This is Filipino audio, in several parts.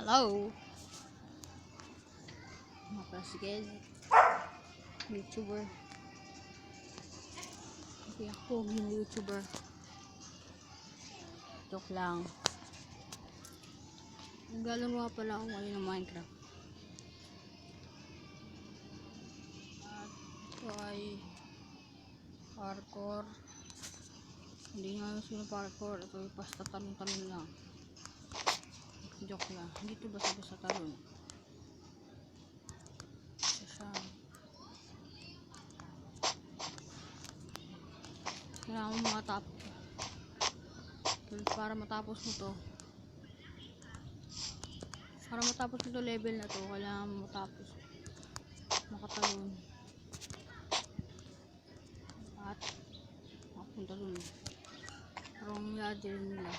Hello, mga pasigid, YouTuber. Hindi ako yung YouTuber. Joke lang. Naglalaro pala ako ngayon ng Minecraft. At ito ay parkour. Hindi nga yung parkour. Ito ay basta talon-talon lang. Joke lang. Hindi ito basta-basta talon. Siya. Kailangan mo mga top. Para matapos mo to. Para matapos ito level na to, kailangan mo matapos makatalon at makapunta dun. Pero ang ladder nila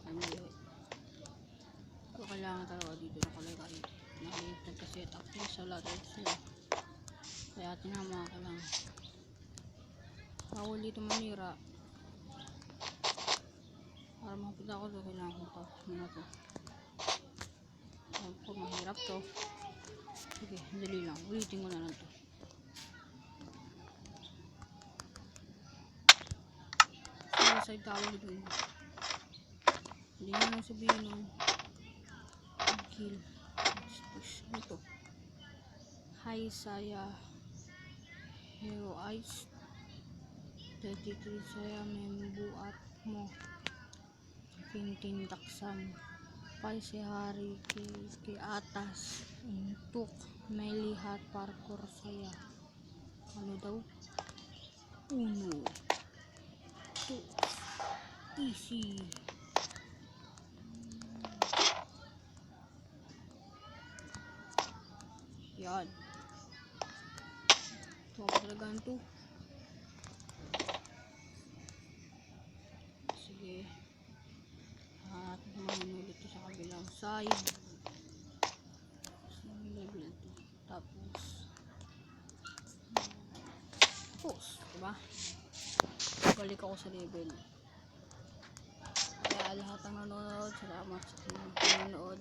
ay mali. So kailangan talaga dito nakalagay. Nakalimutan kasi set-up sa ladder sila. Kaya tinama ko lang. Bawal dito manira. Para makapunta ko doon, kailangan ko tapos muna to. Kung mahirap to, sige, dali lang, ulitin ko na lang to. Side tower dun, hindi nga lang sabihin nung kill. Push ito. Hi Saya Hero Ice 33 saya membuat mo pintin taksam pai si hari ke atas untuk melihat parkour saya. Ano daw? Uno. Two. Easy. Yan. Ito ako talaga ito. Sige. At naman ulit sa kabilang side. Level 2. Tapos diba? Balik ako sa level. Kaya lahat ng nanonood, salamat sa nanonood.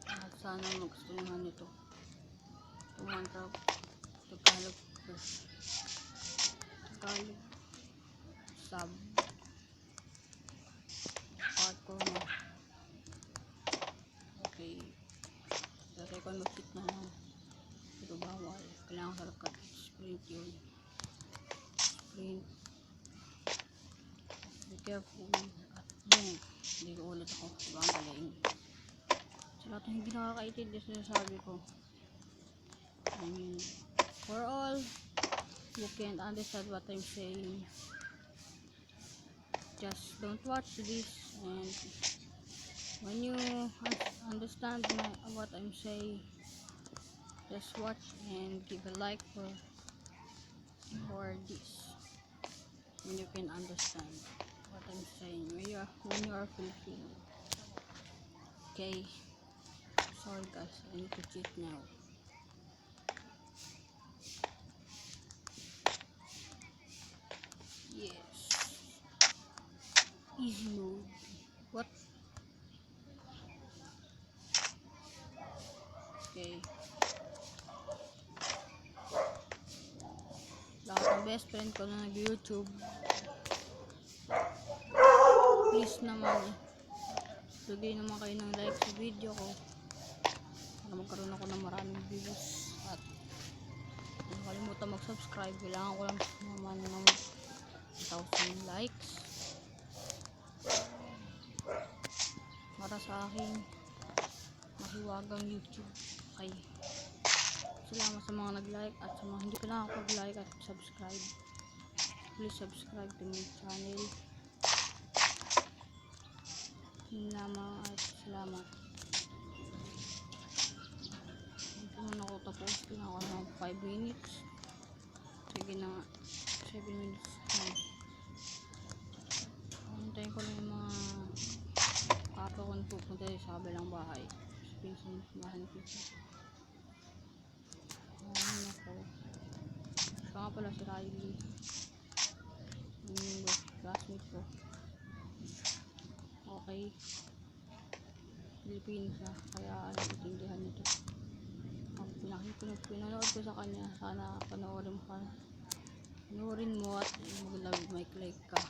At sana magustuhan nito. Minecraft Tagalog sub parkour na. Okay, dati ko mag-hit na lang. Ito bawal, kailangan sa lakat sprint yun. Sprint, be careful at boom. Hindi ko ulit ako, diba ang galing. Sa lahat ng hindi nakakaitid yung sinasabi ko, I mean, for all who can't understand what I'm saying, just don't watch this, and when you understand what I'm saying, just watch and give a like for this, when you can understand what I'm saying, when you are Filipino. Okay, sorry guys, I need to cheat now. Yes, easy mode. What? Okay, lahat ng best friend ko na nag-YouTube, please naman lagay naman kayo ng like sa video ko para magkaroon ako ng maraming views. At huwag kalimutan mag-subscribe. Kailangan ko lang naman ng 1,000 likes para sa aking mahiwagang YouTube. Okay, salamat sa mga nag-like at sa mga hindi pa nakakapag-like at subscribe. Please subscribe to my channel. Yun lamang at salamat. Hindi naman ako tapos. Pinaka ng 5 minutes. Sige na nga, 7 minutes na. Hintayin ko lang yung mga kapo ko na pupunta sa kabilang bahay. Sa pinsan, bahay ng pinsan. Ayun ako. Siya nga pala si Riley. Yung classmate ko. kay Pilipino siya, kaya naiintindihan nito. Ang pinanood ko sa kanya, sana panoorin mo at mag-like ka.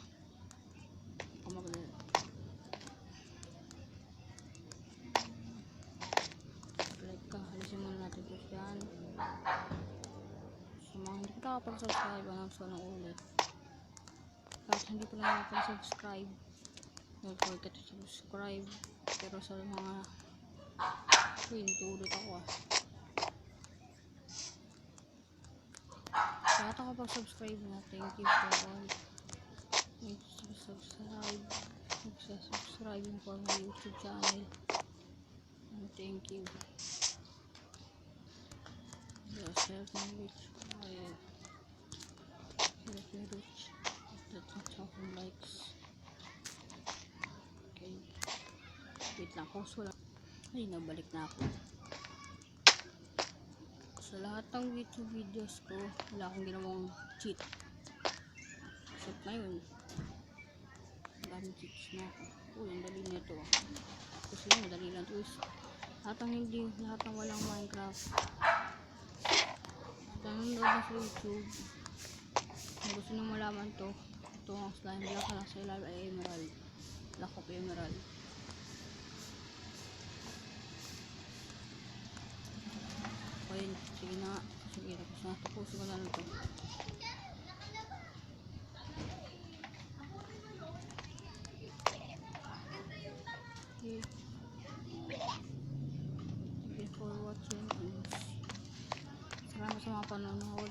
Like ka, alisin muna natin ito dyan. Sa mga hindi pa nakapag-subscribe, announce ko ng ulit. Kahit hindi pa nakapag-subscribe, don't forget to subscribe. Pero sa mga ulit ako sa lahat nakapag-subscribe na, thank you for all. Thank you for subscribing for my YouTube channel. And thank you. Just help me reach that 1,000 likes. Okay, wait lang, pause ko lang. Ay, nabalik na ako. Sa lahat ng YouTube videos ko, wala akong ginawang cheat. Except ngayon, daming cheats na ako. Uy, ang dali nito ah. Kasi madali lang ito. Lahat ng walang Minecraft. Nanonood na sa YouTube. Kung gusto nyo malaman to, ito ang slime block na sa ilalim ay emerald. Lack of emerald. Okay, sige na. Sige, tapos na. Tapusin ko na ito. Okay. Thank you for watching. Salamat sa mga panonood.